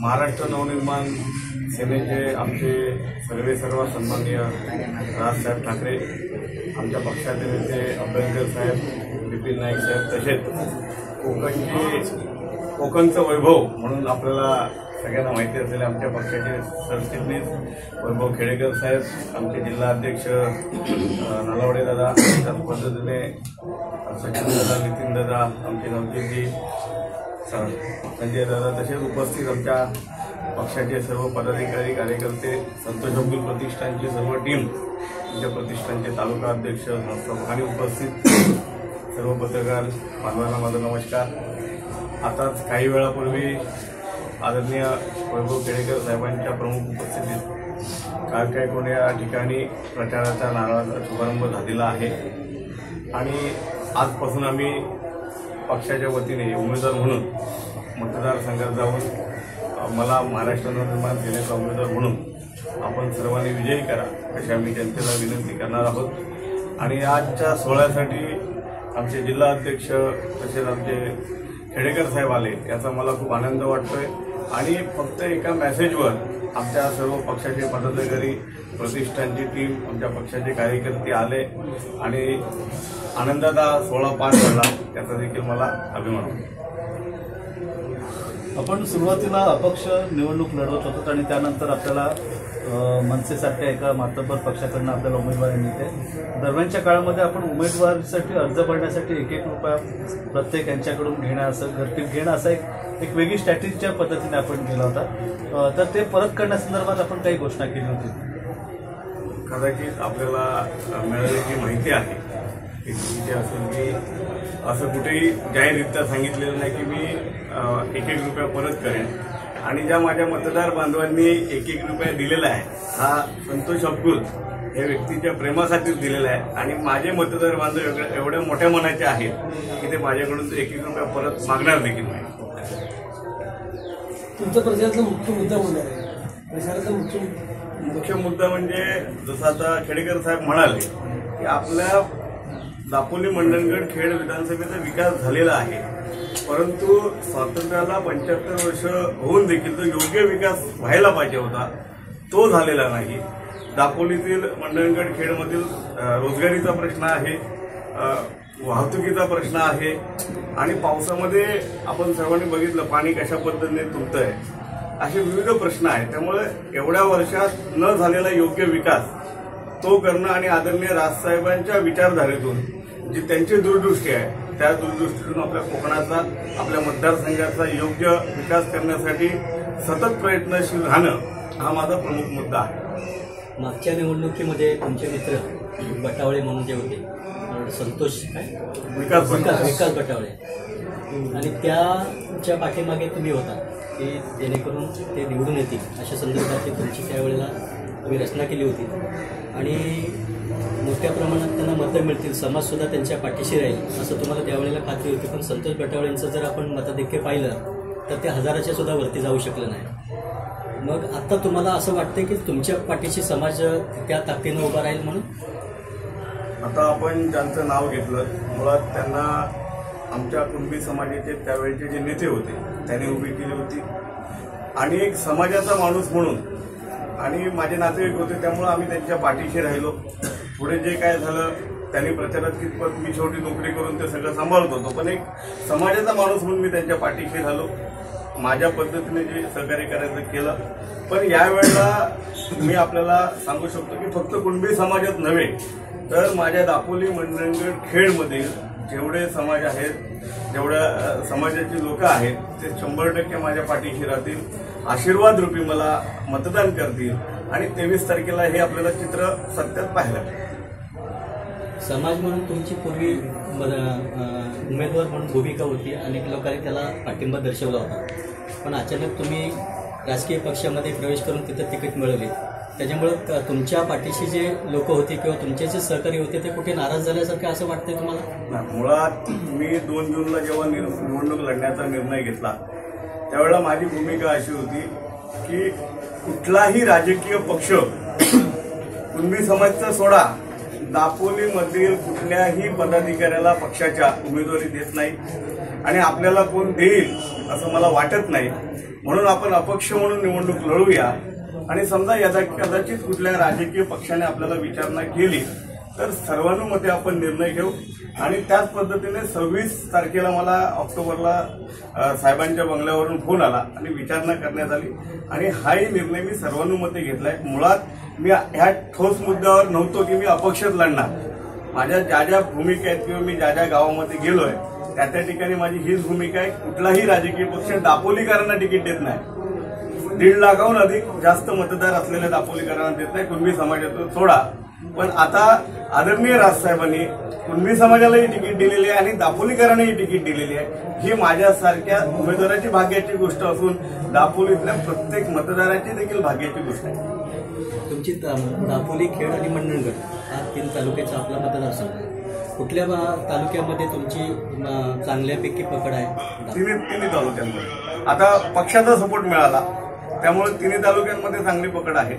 महाराष्ट्र नवनिर्माण सेनेचे आमचे सर्व सन्माननीय राजसाहेब ठाकरे, आमच्या पक्षाचे नेते अभ्यंकर साहेब, विपिन नाईक साहेब, तसेच कोकणचं वैभव म्हणून आपल्याला सगळ्यांना माहिती असलेले आमच्या पक्षाचे सरचिटणीस वैभव खेडेकर साहेब, आमचे जिल्हा अध्यक्ष नलावडे दादा, त्याच पद्धतीने सचिन दादा, नितीन दादा, आमचे नवजीजी, संजय दादा, तसेच उपस्थित आमच्या पक्षाचे सर्व पदाधिकारी, कार्यकर्ते, संतोष अब्दुल प्रतिष्ठानची सर्व टीम, आमच्या प्रतिष्ठानचे तालुका अध्यक्ष आणि उपस्थित सर्व पत्रकार बांधवांना माझा नमस्कार. आताच काही वेळापूर्वी आदरणीय वैभव खेडेकर साहेबांच्या प्रमुख उपस्थितीत काय कोणी या ठिकाणी प्रचाराच्या नारळाचा शुभारंभ झालेला आहे आणि आजपासून आम्ही पक्षाच्या वतीने उमेदवार म्हणून मतदारसंघात जाऊन मला महाराष्ट्र नवनिर्माण सेनेचा उमेदवार म्हणून आपण सर्वांनी विजयी करा अशी आम्ही जनतेला विनंती करणार आहोत. आणि आजच्या सोहळ्यासाठी आमचे जिल्हा अध्यक्ष तसेच आमचे खेडेकर साहेब आले याचा मला खूप आनंद वाटतोय. आणि फक्त एका मेसेजवर आमच्या सर्व पक्षाचे पदाधिकारी, प्रतिष्ठानची टीम, आमच्या पक्षाचे कार्यकर्ते आले आणि आनंदाचा सोहळा पार झाला, याचा देखील मला अभिमान वाटतो. आपण सुरुवातीला अपक्ष निवडणूक लढवत होतात आणि त्यानंतर आपल्याला मनसेसारख्या एका मातब्बर पक्षाकडून आपल्याला उमेदवारी मिळते. दरम्यानच्या काळामध्ये आपण उमेदवारीसाठी अर्ज भरण्यासाठी एक रुपया प्रत्येक यांच्याकडून घेणं, असं घरटीप घेणं, असं एक वेगळी स्ट्रॅटेजीच्या पद्धतीने आपण केला होता. तर ते परत करण्यासंदर्भात आपण काही घोषणा केली होती. कदाचित आपल्याला मिळालेली माहिती आहे की तिथे असेल की असं कुठेही जाहीररित्या सांगितलेलं नाही की मी 1-1 रुपया परत करेन. आणि ज्या माझ्या मतदार बांधवांनी 1-1 रुपया दिलेला आहे हा संतोष अब्दुल या व्यक्तीच्या प्रेमासाठीच दिलेला आहे. आणि माझे मतदार बांधव एवढ्या मोठ्या मनाचे आहेत की ते माझ्याकडून 1-1 रुपया परत मागणार देखील नाही. तुमचा प्रचाराचा मुख्य मुद्दा कोणता आहे? प्रचाराचा मुख्य मुद्दा म्हणजे जसं आता खेडेकर साहेब म्हणाले की आपल्या दापोली मंडणगड खेड विधानसभेचा विकास झालेला आहे, परंतु स्वातंत्र्याला 75 वर्ष होऊन देखील तो योग्य विकास व्हायला पाहिजे होता, तो झालेला नाही. दापोलीतील मंडणगड खेडमधील रोजगारीचा प्रश्न आहे, वाहतुकीचा प्रश्न आहे आणि पावसामध्ये आपण सर्वांनी बघितलं पाणी कशा पद्धतीने तुंबतंय, असे विविध प्रश्न आहेत. त्यामुळे एवढ्या वर्षात न झालेला योग्य विकास तो करणं आणि आदरणीय राजसाहेबांच्या विचारधारेतून जी त्यांची दूरदृष्टी आहे त्या दूरदृष्टीतून आपल्या कोकणाचा, आपल्या मतदारसंघाचा योग्य विकास करण्यासाठी सतत प्रयत्नशील राहणं हा माझा प्रमुख मुद्दा आहे. मागच्या निवडणुकीमध्ये तुमचे मित्र बटावळे म्हणून जे होते, संतोष विकास बटावळे, आणि त्याच्या पाठीमागे तुम्ही होता की जेणेकरून ते निवडून येतील अशा संदर्भात तुमची त्यावेळेला तुम्ही रचना केली होती आणि मोठ्या प्रमाणात त्यांना मतं मिळतील, समाजसुद्धा त्यांच्या पाठीशी राहील असं तुम्हाला त्यावेळेला खात्री होती. पण संतोष बटावळेंचं जर आपण मताधिक्य पाहिलं तर ते 1000च्या सुद्धा वरती जाऊ शकलं नाही. मग आता तुम्हाला असं वाटतं की तुमच्या पाठीशी समाज त्या ताकदीनं उभा राहील म्हणून? आता आपण ज्यांचं नाव घेतलं, मुळात त्यांना आमच्या कुणबी समाजाचे त्यावेळेचे जे नेते होते त्यांनी उभी केली होती आणि एक समाजाचा माणूस म्हणून, आणि माझे नातेवाईक होते त्यामुळे आम्ही त्यांच्या पाठीशी राहिलो. पुढे जे काय झालं त्यांनी प्रचारात कितपत, मी शेवटी नोकरी करून ते सगळं सांभाळत होतो, पण एक समाजाचा माणूस म्हणून मी त्यांच्या पाठीशी राहिलो, माझ्या पद्धतीने जे सहकार्य करायचं केलं. पण यावेळेला मी आपल्याला सांगू शकतो की फक्त कुणबी समाजात नव्हे तर माझ्या दापोली मंडणगड खेडमध्ये जेवढे समाज आहेत, जेवढ्या समाजाची लोक आहेत ते 100% माझ्या पाठीशी राहतील, आशीर्वाद रूपी मला मतदान करतील आणि 23 तारखेला हे आपल्याला चित्र सत्यात पाहायला मिळेल. समाज म्हणून तुमची पूर्वी उमेदवार म्हणून भूमिका होती, अनेक लोकांनी त्याला पाठिंबा दर्शवला होता, पण अचानक तुम्ही राजकीय पक्षामध्ये प्रवेश करून तिथं तिकीट मिळवले. त्याच्यामुळे तुमच्या पाठीशी जे लोक होते किंवा तुमचे जे सहकारी होते ते कुठे नाराज झाल्यासारखे असं वाटतंय तुम्हाला? मुळात मी 2 जूनला जेव्हा निवडणूक लढण्याचा निर्णय घेतला त्यावेळेला माझी भूमिका अशी होती की कुठलाही राजकीय पक्ष कुणबी समाजचा सोडा दापोलीमधील कुठल्याही पदाधिकाऱ्याला पक्षाच्या उमेदवारी देत नाही आणि आपल्याला कोण देईल असं मला वाटत नाही. म्हणून आपण अपक्ष म्हणून निवडणूक लढवूया आणि समजा याचा कदाचित कुठल्या राजकीय पक्षाने आपल्याला विचारणा केली तर सर्वानुमते आपण निर्णय घेऊ. आणि त्याच पद्धतीने 26 तारखेला मला ऑक्टोबरला साहेबांच्या बंगल्यावरून फोन आला आणि विचारणा करण्यात आली आणि हाही निर्णय मी सर्वानुमते घेतलाय. मुळात मी ह्या ठोस मुद्द्यावर नव्हतो की मी अपक्षच लढणार. माझ्या ज्या ज्या भूमिका आहेत किंवा मी ज्या ज्या गावामध्ये गेलोय त्या त्या ठिकाणी माझी हीच भूमिका आहे. कुठलाही राजकीय पक्ष दापोलीकरांना तिकीट देत नाही. 1.5 लाखाहून अधिक जास्त मतदार असलेल्या दापोलीकरांना देत नाही. कुणबी समाजातून सोडा. पण आता आदरणीय राजसाहेबांनी कुणबी समाजालाही तिकीट दिलेली आहे आणि दापोलीकरांनाही तिकीट दिलेली आहे. ही माझ्यासारख्या उमेदवाराची भाग्याची गोष्ट असून दापोलीतल्या प्रत्येक मतदाराची देखील भाग्याची गोष्ट आहे. तुमची दापोली, खेड आणि मंडणगड हा 3 तालुक्याचा आपला मतदारसंघ आहे. कुठल्या तालुक्यामध्ये तुमची चांगल्यापैकी पकड आहे? तिन्ही तालुक्यांमध्ये आता पक्षाचा सपोर्ट मिळाला त्यामुळे 3 तालुक्यांमध्ये चांगली पकड आहे.